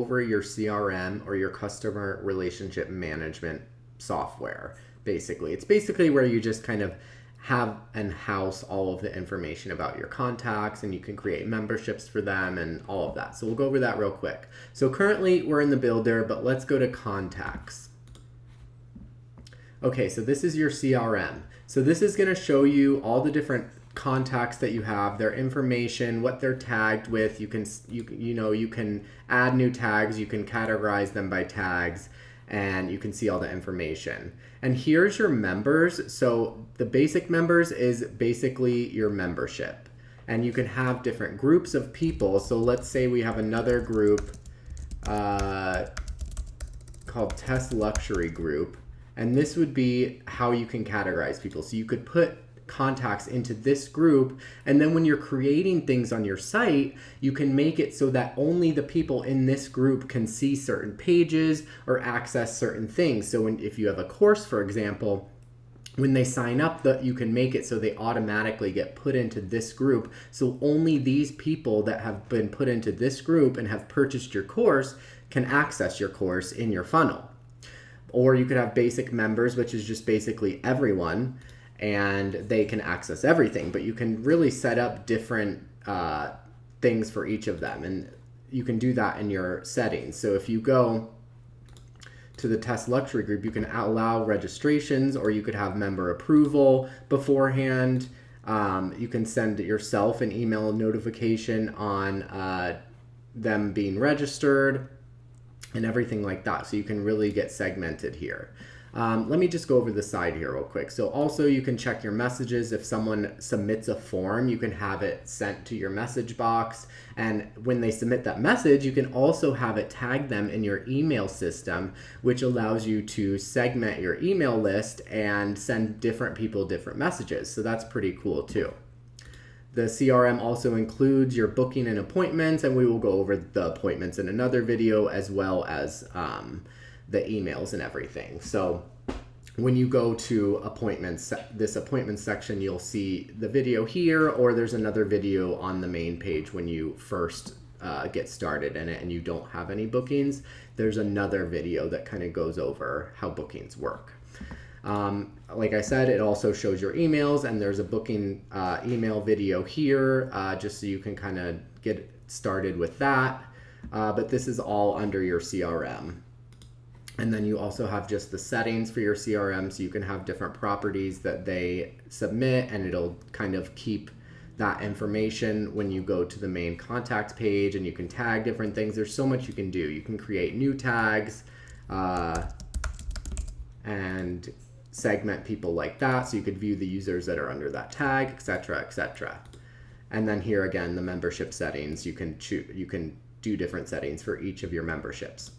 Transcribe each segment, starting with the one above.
over your CRM or your customer relationship management software. Basically, it's basically where you just kind of have and house all of the information about your contacts, and you can create memberships for them and all of that. So we'll go over that real quick. So currently we're in the builder, but let's go to contacts. Okay, so this is your CRM. So this is going to show you all the different contacts that you have, their information, what they're tagged with. You can add new tags, you can categorize them by tags, and you can see all the information. And here's your members. So the basic members is basically your membership. And you can have different groups of people. So let's say we have another group called Test Luxury Group. And this would be how you can categorize people. So you could put contacts into this group, and then when you're creating things on your site, you can make it so that only the people in this group can see certain pages or access certain things. So if you have a course, for example, when they sign up, you can make it so they automatically get put into this group. So only these people that have been put into this group and have purchased your course can access your course in your funnel. Or you could have basic members, which is just basically everyone, and they can access everything. But you can really set up different things for each of them, and you can do that in your settings. So if you go to the Test Luxury Group, you can allow registrations, or you could have member approval beforehand. You can send yourself an email notification on them being registered and everything like that. So you can really get segmented here. Let me just go over the side here real quick. So also you can check your messages. If someone submits a form, you can have it sent to your message box. And when they submit that message, you can also have it tag them in your email system, which allows you to segment your email list and send different people different messages. So that's pretty cool too. The CRM also includes your booking and appointments, and we will go over the appointments in another video, as well as the emails and everything. So when you go to appointments, this appointment section, you'll see the video here, or there's another video on the main page when you first get started in it and you don't have any bookings. There's another video that kind of goes over how bookings work. Like I said, it also shows your emails, and there's a booking email video here, just so you can kind of get started with that. But this is all under your CRM. And then you also have just the settings for your CRM, so you can have different properties that they submit, and it'll kind of keep that information when you go to the main contact page, and you can tag different things. There's so much you can do. You can create new tags and segment people like that, so you could view the users that are under that tag, etc., etc. And then here again, the membership settings, you can do different settings for each of your memberships.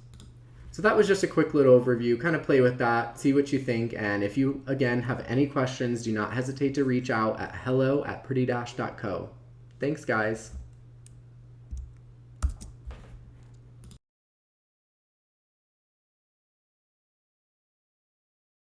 So that was just a quick little overview. Kind of play with that, see what you think, and if you again have any questions, do not hesitate to reach out at hello@prettydash.co. Thanks guys.